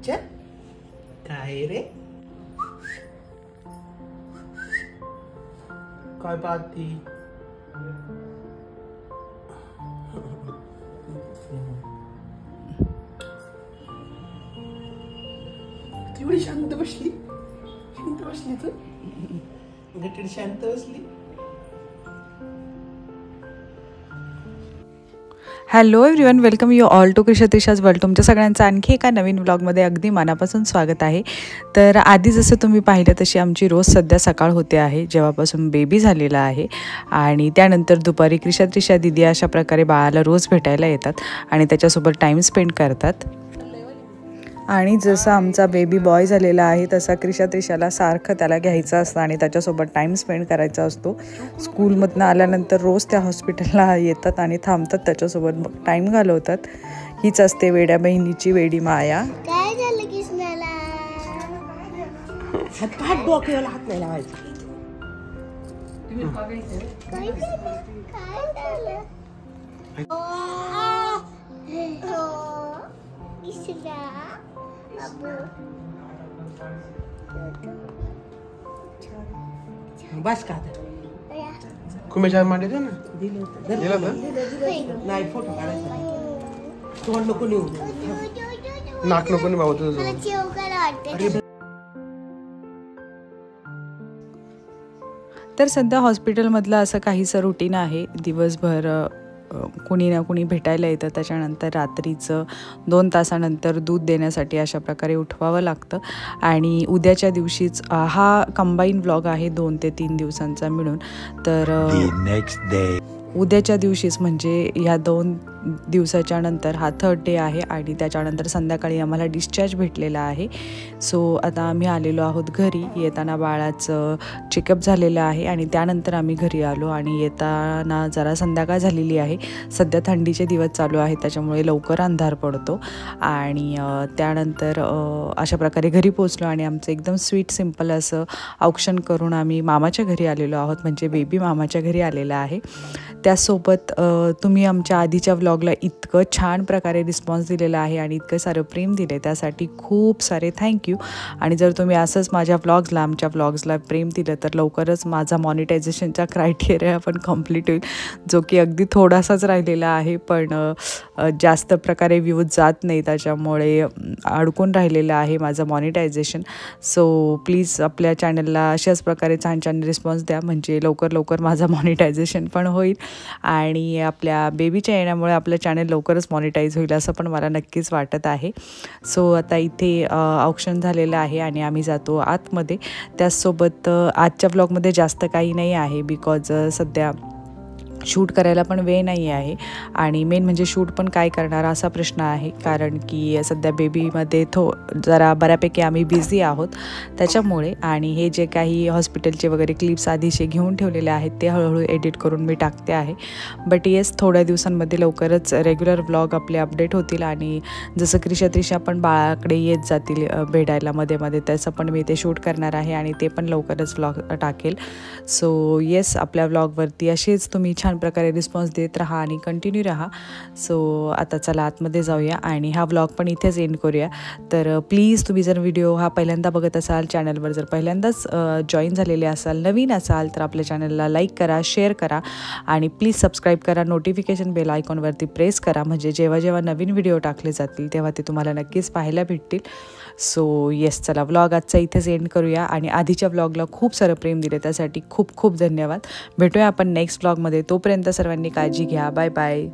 कांचन काय रे काय पाहती एवढी शांत बसली तू गट्टी शांत बसली. Hello everyone, welcome you all to Krisha Trisha's world. तुमच्या सगळ्यांचं आणखी एका नवीन व्लॉगमध्ये अगदी मनापासून स्वागत आहे. तर आधी जसं तुम्ही पाहिलं तशी आमची रोज सध्या सकाळ होते आहे जेव्हापासून बेबी झालेला आहे. आणि त्यानंतर दुपारी क्रिशा त्रिशा दिदी अशा प्रकारे बाळाला रोज भेटायला येतात आणि त्याच्यासोबत टाईम स्पेंड करतात. आणि जसा आमचा बेबी बॉय झालेला आहे तसा क्रिशा त्रिशाला सारखं त्याला घ्यायचं असतं आणि त्याच्यासोबत टाईम स्पेंड करायचा असतो. स्कूलमधनं आल्यानंतर रोज त्या हॉस्पिटलला येतात आणि थांबतात, त्याच्यासोबत टाईम घालवतात. हीच असते वेड्या बहिणीची वेडी माया. काय झालं किसनाला? हात डोक्याला हात नाही लावायचा. काय झालं? किसना बस का कुमेच्या मांडे दे ना. दिलं नाही फोटो काढायचा. तोंड नको नेऊ, नाक नको नेऊ बाबा तुझं. तर सध्या हॉस्पिटलमधलं असं काहीसं रुटीन आहे. दिवसभर कुणी ना कुणी भेटायला येतं, त्याच्यानंतर रात्रीचं 2 तासानंतर दूध देण्यासाठी अशा प्रकारे उठवावं लागतं. आणि उद्याच्या दिवशीच हा कंबाईन व्लॉग आहे 2 ते 3 दिवसांचा मिळून. तर उद्याच्या दिवशीच म्हणजे ह्या 2 दिवसाच्या नंतर हा 3rd डे आहे आणि त्याच्यानंतर संध्याकाळी आम्हाला डिस्चार्ज भेटलेला आहे. सो आता आम्ही आलेलो आहोत घरी. येताना बाळाचं चेकअप झालेलं आहे आणि त्यानंतर आम्ही घरी आलो. आणि येताना जरा संध्याकाळ झालेली आहे. सध्या थंडीचे दिवस चालू आहेत त्याच्यामुळे लवकर अंधार पडतो. आणि त्यानंतर अशा प्रकारे घरी पोचलो आणि आमचं एकदम स्वीट सिम्पल असं औक्षण करून आम्ही मामाच्या घरी आलेलो आहोत, म्हणजे बेबी मामाच्या घरी आलेला आहे. त्यासोबत तुम्ही आमच्या आधीच्या व्लॉगला इतकं छान प्रकारे रिस्पॉन्स दिलेला आहे आणि इतकं सारं प्रेम दिले त्यासाठी खूप सारे थँक्यू. आणि जर तुम्ही असंच आमच्या व्लॉग्सला प्रेम दिलं तर लवकरच माझा मॉनिटायझेशनचा क्रायटेरिया पण कंप्लीट होईल, जो की अगदी थोडासाच राहिलेला आहे. पण जास्त प्रकारे व्ह्यूज जात नाही, त्याच्यामुळे अडकून राहिलेलं आहे माझं मॉनिटायझेशन. सो प्लीज आपल्या चॅनलला अशाच प्रकारे छान छान रिस्पॉन्स द्या, म्हणजे लवकर माझं मॉनिटायझेशन पण होईल. आणि आपल्या बेबीच्या येण्यामुळे आपलं चॅनल लवकरच मॉनिटाईज होईल असं पण मला नक्कीच वाटत आहे. सो आता इथे ऑप्शन झालेलं आहे आणि आम्ही जातो आतमध्ये. त्याचसोबत आजच्या व्लॉगमध्ये जास्त काही नाही आहे, बिकॉज सध्या शूट करायला पण वेळ नाही आहे. आणि मेन म्हणजे शूट पण काय करणार असा प्रश्न आहे, कारण की सध्या बेबीमध्ये जरा बऱ्यापैकी आम्ही बिझी आहोत त्याच्यामुळे. आणि हे जे काही हॉस्पिटलचे वगैरे क्लिप्स आधीचे घेऊन ठेवलेले आहेत ते हळूहळू एडिट करून मी टाकते आहे. बट येस, थोड्या दिवसांमध्ये लवकरच रेग्युलर व्लॉग आपले अपडेट होतील. आणि जसं क्रिशा त्रिशा पण बाळाकडे येत जातील भेटायला मध्ये त्याचं पण मी ते शूट करणार आहे आणि ते पण लवकरच व्लॉग टाकेल. सो येस, आपल्या व्लॉगवरती असेच तुम्ही छान प्रकारे रिस्पॉन्स देत राहा आणि कंटिन्यू राहा. सो आता चला आतमध्ये जाऊया आणि हा व्लॉग पण इथेच एंड करूया. तर प्लीज तुम्ही जर व्हिडिओ हा पहिल्यांदा बघत असाल, चॅनलवर जर पहिल्यांदाच जॉईन झालेले असाल, नवीन असाल तर आपल्या चॅनलला लाईक करा, शेअर करा आणि प्लीज सबस्क्राईब करा. नोटिफिकेशन बेल आयकॉनवरती प्रेस करा, म्हणजे जेव्हा नवीन व्हिडिओ टाकले जातील तेव्हा ते तुम्हाला नक्कीच पाहायला भेटतील. सो येस, चला व्लॉग आजचा इथेच एंड करूया. आणि आधीच्या व्लॉगला खूप सारं प्रेम दिले त्यासाठी खूप खूप धन्यवाद. भेटूया आपण नेक्स्ट व्लॉगमध्ये. तोपर्यंत सर्वांनी काळजी घ्या. Bye bye.